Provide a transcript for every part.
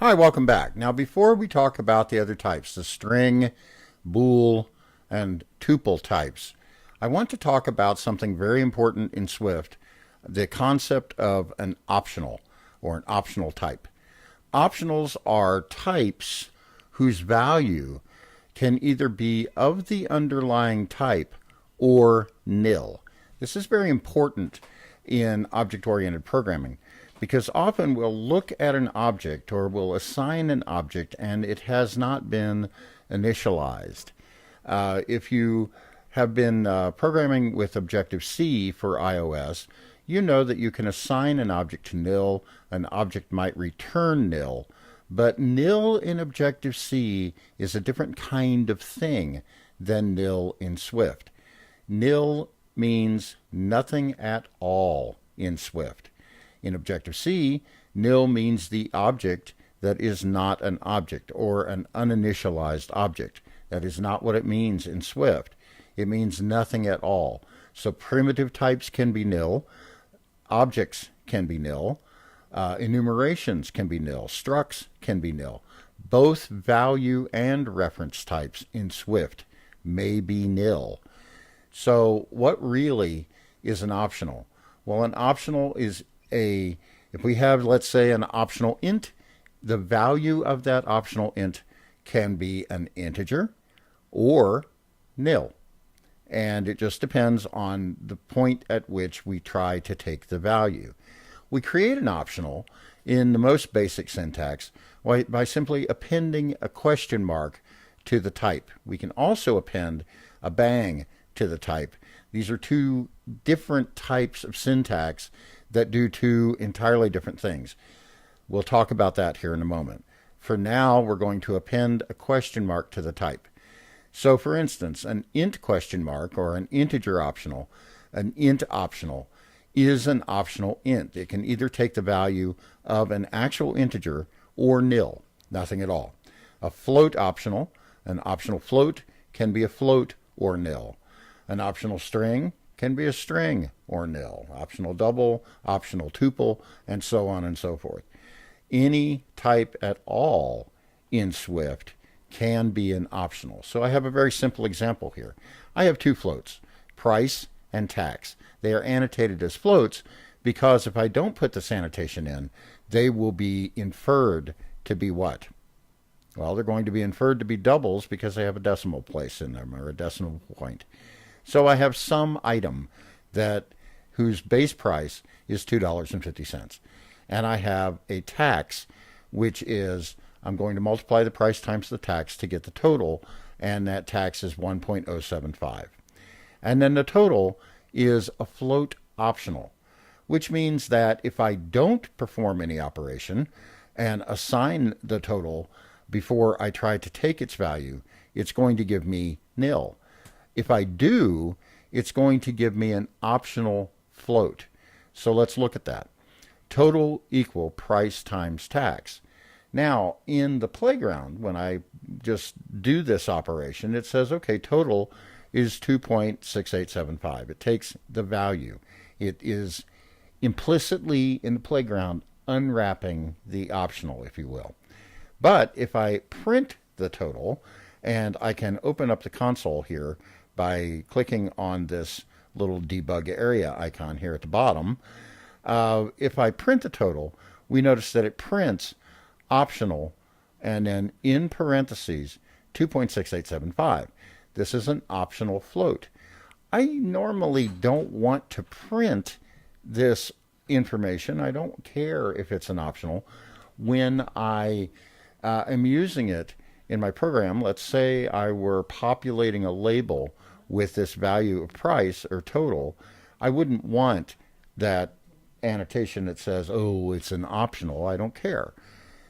Hi, welcome back. Now, before we talk about the other types, the string, bool, and tuple types, I want to talk about something very important in Swift, the concept of an optional or an optional type. Optionals are types whose value can either be of the underlying type or nil. This is very important in object-oriented programming because often we'll look at an object or we'll assign an object and it has not been initialized. If you have been programming with Objective-C for iOS, you know that you can assign an object to nil. An object might return nil, but nil in Objective-C is a different kind of thing than nil in Swift. Nil means nothing at all in Swift. In Objective-C, nil means the object that is not an object or an uninitialized object. That is not what it means in Swift. It means nothing at all. So primitive types can be nil, objects can be nil, enumerations can be nil, structs can be nil. Both value and reference types in Swift may be nil. So what really is an optional? Well, an optional is if we have, let's say, an optional int, the value of that optional int can be an integer or nil. And it just depends on the point at which we try to take the value. We create an optional in the most basic syntax by simply appending a question mark to the type. We can also append a bang to the type. These are two different types of syntax that do two entirely different things. We'll talk about that here in a moment. For now, we're going to append a question mark to the type. So for instance, an int question mark or an integer optional, an int optional, is an optional int. It can either take the value of an actual integer or nil, nothing at all. A float optional, an optional float, can be a float or nil. An optional string can be a string or nil. Optional double, optional tuple, and so on and so forth. Any type at all in Swift can be an optional. So I have a very simple example here. I have two floats, price and tax. They are annotated as floats because if I don't put this annotation in, they will be inferred to be what? Well, they're going to be inferred to be doubles because they have a decimal place in them or a decimal point. So I have some item whose base price is $2.50. And I have a tax, which is, I'm going to multiply the price times the tax to get the total, and that tax is 1.075. And then the total is a float optional, which means that if I don't perform any operation and assign the total before I try to take its value, it's going to give me nil. If I do, it's going to give me an optional float. So let's look at that. Total equal price times tax. Now, in the playground, when I just do this operation, it says, okay, total is 2.6875. It takes the value. It is implicitly in the playground unwrapping the optional, if you will. But if I print the total, and I can open up the console here by clicking on this little debug area icon here at the bottom, if I print the total, we notice that it prints optional and then in parentheses 2.6875. This is an optional float. I normally don't want to print this information. I don't care if it's an optional. When I am using it in my program, let's say I were populating a label with this value of price or total, I wouldn't want that annotation that says, oh, it's an optional. I don't care.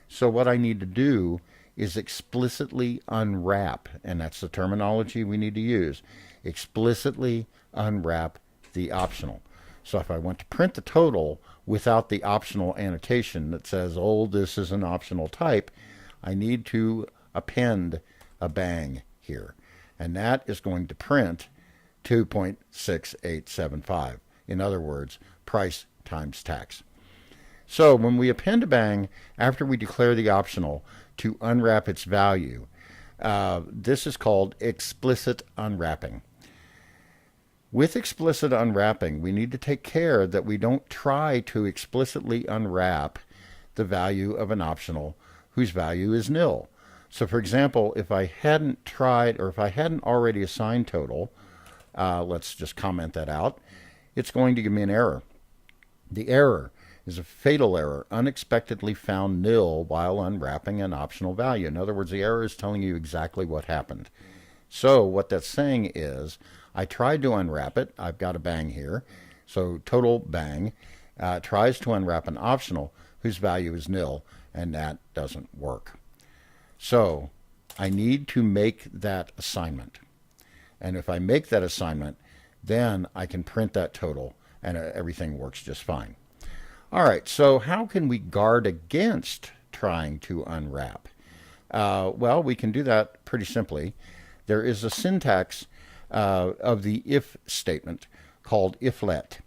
So what I need to do is explicitly unwrap, and that's the terminology we need to use, explicitly unwrap the optional. So if I want to print the total without the optional annotation that says, oh, this is an optional type, I need to append a bang here. And that is going to print 2.6875. In other words, price times tax. So when we append a bang after we declare the optional to unwrap its value, this is called explicit unwrapping. With explicit unwrapping, we need to take care that we don't try to explicitly unwrap the value of an optional whose value is nil. So for example, if I hadn't tried, or if I hadn't already assigned total, let's just comment that out, it's going to give me an error. The error is a fatal error, unexpectedly found nil while unwrapping an optional value. In other words, the error is telling you exactly what happened. So what that's saying is, I tried to unwrap it. I've got a bang here. So total bang tries to unwrap an optional whose value is nil, and that doesn't work. So I need to make that assignment. And if I make that assignment, then I can print that total, and everything works just fine. All right, so how can we guard against trying to unwrap? Well, we can do that pretty simply. There is a syntax of the if statement called if let.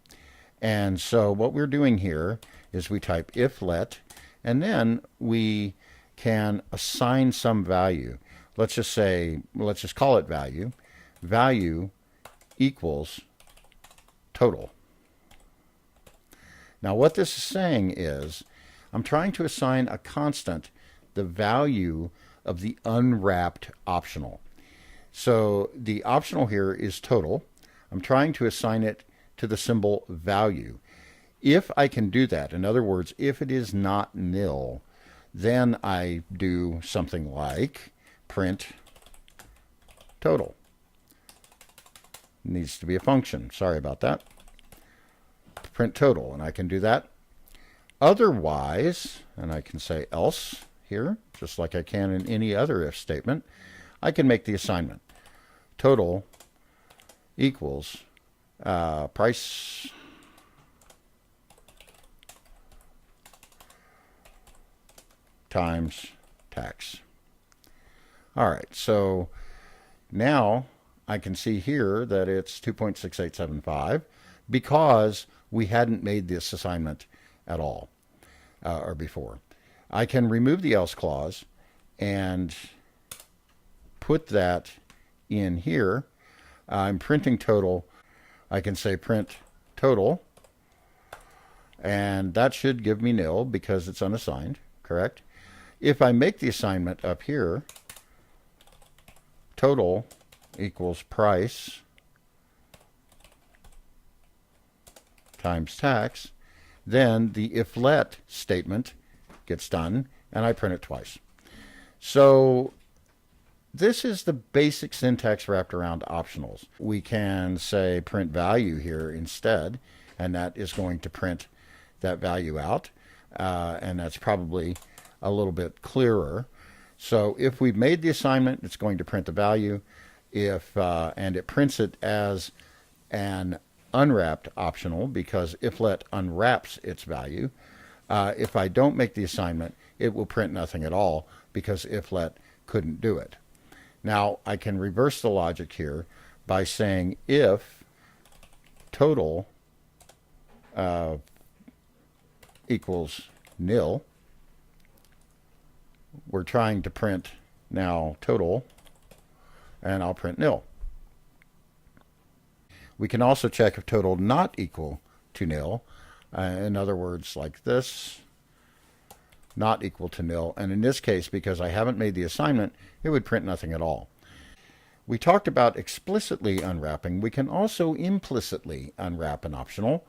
And so what we're doing here is we type if let, and then we can assign some value. Let's just call it value. Value equals total. Now what this is saying is, I'm trying to assign a constant the value of the unwrapped optional. So the optional here is total. I'm trying to assign it to the symbol value. If I can do that, in other words, if it is not nil, then I do something like print total. It needs to be a function. Sorry about that. Print total, and I can do that. Otherwise, and I can say else here, just like I can in any other if statement, I can make the assignment. Total equals price times tax. All right, so now I can see here that it's 2.6875 because we hadn't made this assignment at all or before. I can remove the else clause and put that in here. I'm printing total. I can say print total, and that should give me nil because it's unassigned, correct? If I make the assignment up here, total equals price times tax, then the if let statement gets done, and I print it twice. So this is the basic syntax wrapped around optionals. We can say print value here instead, and that is going to print that value out, and that's probably a little bit clearer. So if we've made the assignment, it's going to print the value, and it prints it as an unwrapped optional because if let unwraps its value. If I don't make the assignment, it will print nothing at all because if let couldn't do it. Now I can reverse the logic here by saying if total equals nil, we're trying to print now total, and I'll print nil. We can also check if total not equal to nil. In other words, like this, not equal to nil. And in this case, because I haven't made the assignment, it would print nothing at all. We talked about explicitly unwrapping. We can also implicitly unwrap an optional.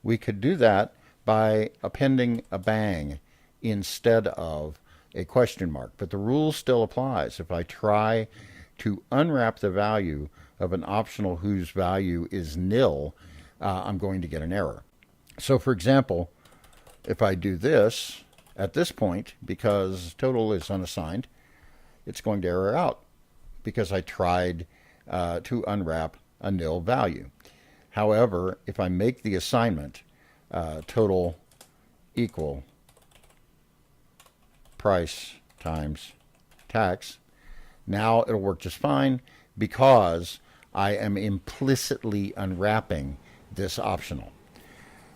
We could do that by appending a bang instead of a question mark. But the rule still applies. If I try to unwrap the value of an optional whose value is nil, I'm going to get an error. So for example, if I do this at this point, because total is unassigned, it's going to error out because I tried to unwrap a nil value. However, if I make the assignment total equal price times tax, now it'll work just fine because I am implicitly unwrapping this optional.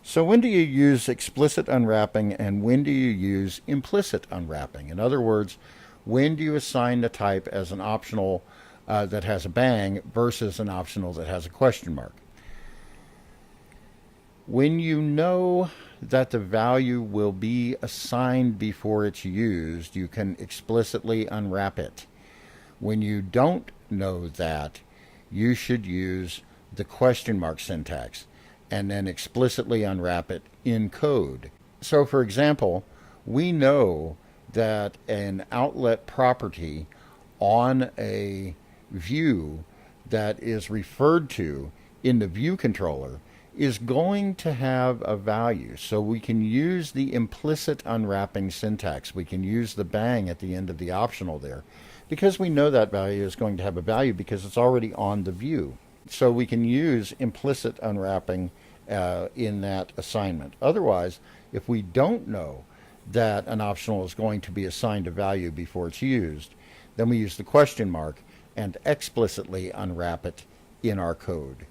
So when do you use explicit unwrapping and when do you use implicit unwrapping? In other words, when do you assign the type as an optional that has a bang versus an optional that has a question mark? When you know that the value will be assigned before it's used, you can explicitly unwrap it. When you don't know that, you should use the question mark syntax and then explicitly unwrap it in code. So for example, we know that an outlet property on a view that is referred to in the view controller is going to have a value. So we can use the implicit unwrapping syntax. We can use the bang at the end of the optional there because we know that value is going to have a value because it's already on the view. So we can use implicit unwrapping in that assignment. Otherwise, if we don't know that an optional is going to be assigned a value before it's used, then we use the question mark and explicitly unwrap it in our code.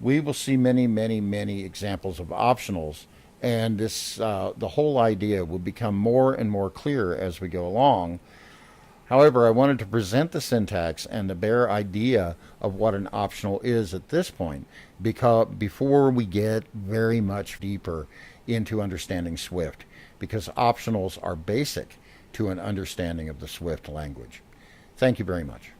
We will see many, many, many examples of optionals, and this the whole idea will become more and more clear as we go along. However, I wanted to present the syntax and the bare idea of what an optional is at this point, because before we get very much deeper into understanding Swift, because optionals are basic to an understanding of the Swift language. Thank you very much.